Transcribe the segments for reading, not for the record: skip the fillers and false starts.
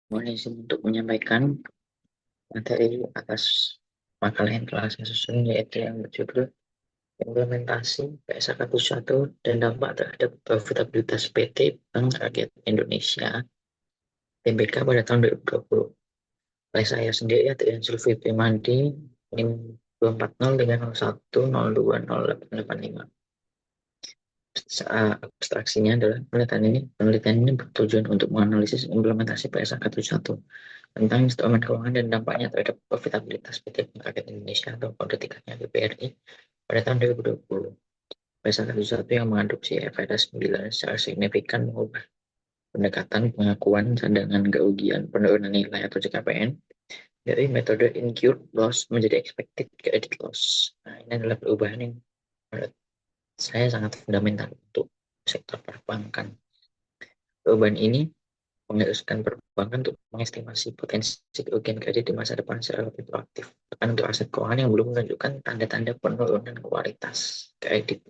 Boleh untuk menyampaikan materi atas makalah yang telah saya susun, yaitu yang berjudul implementasi PSAK 1 dan dampak terhadap profitabilitas PT Bank Rakyat Indonesia (TBK) pada tahun 2020. Oleh saya sendiri, Adrian Zulfi Primandi, NIM 240 dengan 01020885. Abstraksinya adalah penelitian ini bertujuan untuk menganalisis implementasi PSAK 1 tentang instrumen keuangan dan dampaknya terhadap profitabilitas PT Bank Rakyat Indonesia atau kode tiketnya BPRI pada tahun 2020. PSAK 1 yang mengadopsi IFRS 9 secara signifikan mengubah pendekatan pengakuan cadangan kerugian penurunan nilai atau CKPN dari metode incurred loss menjadi expected credit loss. Nah, ini adalah perubahan yang menurut saya sangat fundamental untuk sektor perbankan. Perubahan ini mengharuskan perbankan untuk mengestimasi potensi kerugian kredit di masa depan secara lebih proaktif. Bahkan untuk aset keuangan yang belum menunjukkan tanda-tanda penurunan kualitas kredit.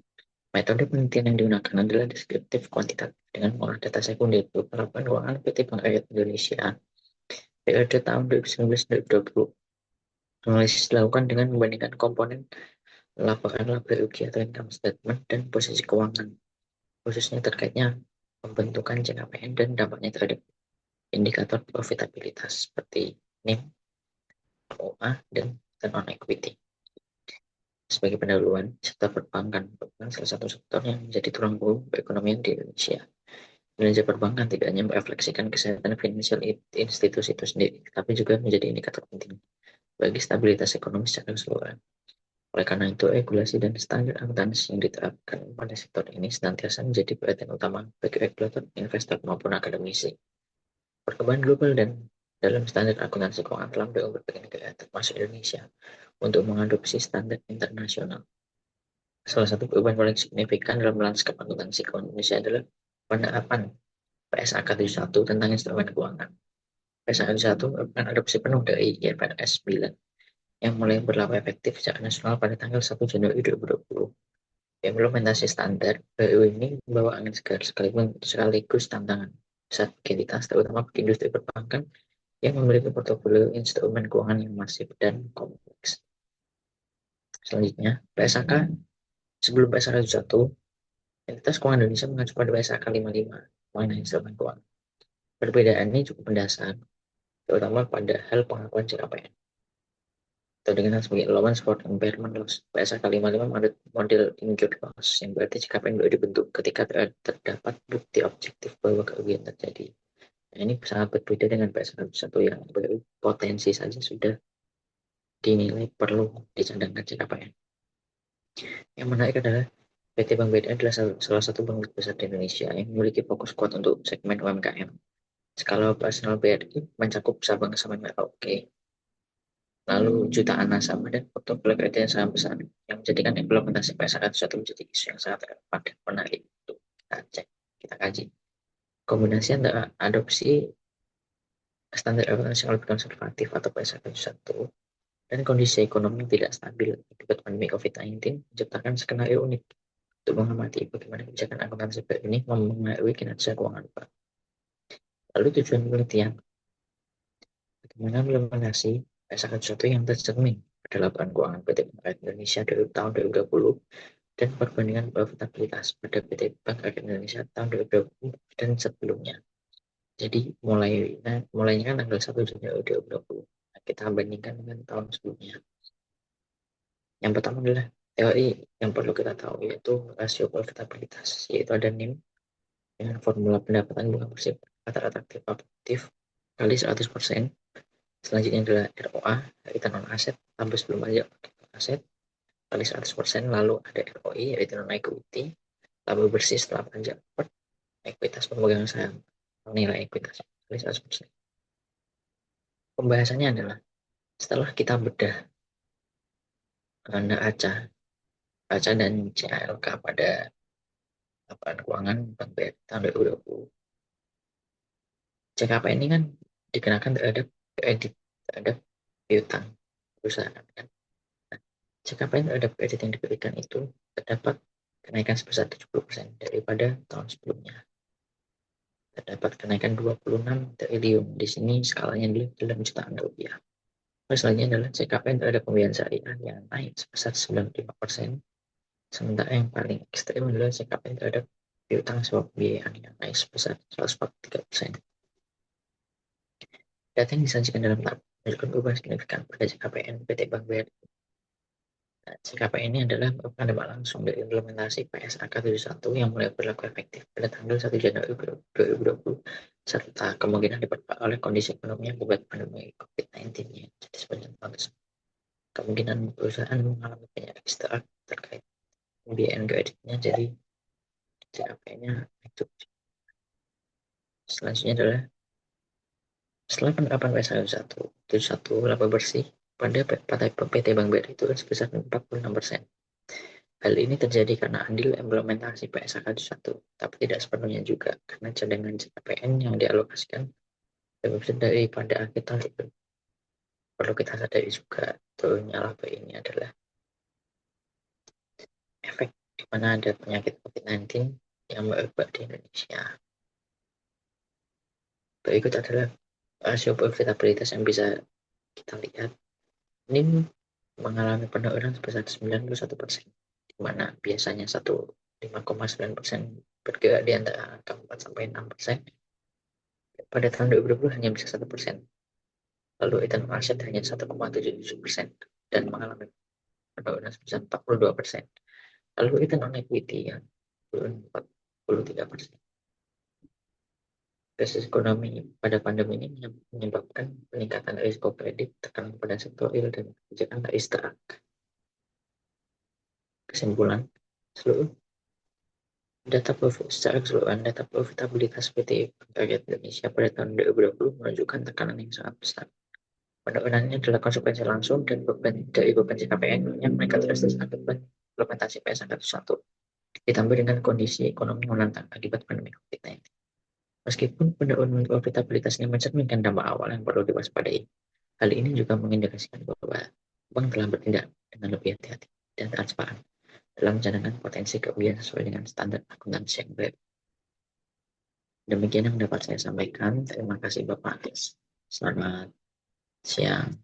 Metode penelitian yang digunakan adalah deskriptif kuantitatif dengan mengolah data sekunder berupa laporan keuangan PT Bank Rakyat Indonesia periode tahun 2019-2020. Analisis dilakukan dengan membandingkan komponen laporan laba rugi atau income statement dan posisi keuangan, khususnya terkaitnya pembentukan CKPN dan dampaknya terhadap indikator profitabilitas seperti NIM, ROA, dan return on equity. Sebagai pendahuluan, sektor perbankan merupakan salah satu sektor yang menjadi tulang punggung perekonomian di Indonesia. Kinerja perbankan tidak hanya merefleksikan kesehatan finansial institusi itu sendiri, tapi juga menjadi indikator penting bagi stabilitas ekonomi secara keseluruhan. Oleh karena itu, regulasi dan standar akuntansi yang diterapkan pada sektor ini senantiasa menjadi perhatian utama bagi regulator, investor, maupun akademisi. Perkembangan global dan dalam standar akuntansi keuangan telah mendorong berbagai negara, termasuk Indonesia, untuk mengadopsi standar internasional. Salah satu perubahan paling signifikan dalam lanskap akuntansi keuangan Indonesia adalah penerapan PSAK 1 tentang instrumen keuangan. PSAK 1 merupakan adopsi penuh dari IFRS 9 yang mulai berlaku efektif secara nasional pada tanggal 1 Januari 2020. Implementasi standar baru ini membawa angin segar sekaligus tantangan besar bagi kita, terutama bagi industri perbankan yang memiliki portofolio instrumen keuangan yang masif dan kompleks. Selanjutnya, PSAK. Sebelum PSAK 1, entitas keuangan Indonesia mengacu pada PSAK 55 mengenai instrumen keuangan. Perbedaan ini cukup mendasar, terutama pada hal pengakuan CKPN atau dikenal sebagai allowance for impairment loss. PSAK 55 model incurred loss, yang berarti CKPN baru dibentuk ketika terdapat bukti objektif bahwa kerugian terjadi. Nah, ini sangat berbeda dengan PSAK 1 yang baru potensi saja sudah dinilai perlu dicadangkan CKPN. Yang menarik adalah PT Bank BRI adalah salah satu bank besar di Indonesia yang memiliki fokus kuat untuk segmen UMKM. Skala operasional BRI mencakup Sabang sampai Merauke, lalu jutaan nasabah dan portofolio kredit yang sangat besar, yang menjadikan implementasi PSAK 1 menjadi isu yang sangat relevan dan menarik untuk kita kaji. Kombinasi antara adopsi standar akuntansi yang lebih konservatif atau PSAK 1 dan kondisi ekonomi yang tidak stabil akibat pandemi COVID-19 menciptakan skenario unik untuk mengamati bagaimana kebijakan akuntansi baru ini mempengaruhi kinerja keuangan bank. Lalu tujuan penelitian, bagaimana implementasi PSAK 1 yang tercermin pada laporan keuangan PT Bank Rakyat Indonesia dari tahun 2020 dan perbandingan profitabilitas pada PT Bank Rakyat Indonesia tahun 2020 dan sebelumnya. Jadi mulainya kan tanggal 1 Januari 2020. Nah, kita bandingkan dengan tahun sebelumnya. Yang pertama adalah teori yang perlu kita tahu, yaitu rasio profitabilitas, yaitu ada NIM dengan formula pendapatan bunga bersih rata-rata aktif kali 100%. Selanjutnya adalah ROA, return on asset, tambah sebelum pajak aset, kali 100%. Lalu ada ROI, return on equity, tambah bersih setelah pajak per ekuitas pemegang saham, nilai ekuitas kali 100%. Pembahasannya adalah, setelah kita bedah neraca dan CALK pada laporan keuangan Bank BRI tahun 2020, CKP ini kan dikenakan terhadap kredit terhadap piutang perusahaan kan. Nah, CKP terhadap kredit yang diberikan itu terdapat kenaikan sebesar 70% daripada tahun sebelumnya. Terdapat kenaikan 26 triliun. Di sini skalanya adalah dalam jutaan rupiah. Selanjutnya adalah CKPN terhadap pembiayaan syariah yang naik sebesar 95%. Sementara yang paling ekstrim adalah CKPN terhadap piutang sewa pembiayaan yang naik sebesar 143%. Data yang disajikan dalam tabel menunjukkan perubahan signifikan pada CKPN PT Bank BRI. CKPN ini adalah merupakan dampak langsung dari implementasi PSAK 71 yang mulai berlaku efektif pada tanggal 1 Januari 2020 serta kemungkinan diperparah oleh kondisi ekonomi yang akibat pandemi COVID-19 yang jadi sepanjang tahun tersebut. Kemungkinan perusahaan mengalami banyak restructuring terkait pembiayaan kreditnya, jadi CKPN-nya itu. Selanjutnya adalah setelah penerapan PSAK 71 laba bersih pada PT Bank BRI itu sebesar 46%. Hal ini terjadi karena andil implementasi PSAK 1, tapi tidak sepenuhnya juga karena cadangan CKPN yang dialokasikan lebih besar daripada akhir tahun itu. Perlu kita sadari juga turunnya laba ini adalah efek di mana ada penyakit COVID-19 yang merebak di Indonesia. Berikut adalah rasio profitabilitas yang bisa kita lihat. Ini mengalami penurunan sebesar 91%, di mana biasanya 5,9% bergerak di antara angka 4 sampai 6%. Pada tahun 2020 hanya bisa 1%. Lalu return on asset hanya 1,77% dan mengalami penurunan sebesar 42%. Lalu return on equity yang turun 43%. Krisis ekonomi pada pandemi ini menyebabkan peningkatan risiko kredit, tekanan pada sektor real, dan kebijakan tak istirahat. Kesimpulan, secara keseluruhan data profitabilitas PT Rakyat Indonesia pada tahun 2020 menunjukkan tekanan yang sangat besar. Penurunannya adalah konsekuensi langsung dan dari beban CKPN yang meningkat drastis akibat implementasi PSAK 1, ditambah dengan kondisi ekonomi menantang akibat pandemi COVID-19. Meskipun penurunan profitabilitas ini mencerminkan dampak awal yang perlu diwaspadai, hal ini juga mengindikasikan bahwa bank telah bertindak dengan lebih hati-hati dan transparan dalam mencanangkan potensi kerugian sesuai dengan standar akuntansi yang baik. Demikian yang dapat saya sampaikan. Terima kasih Bapak Atis. Selamat siang.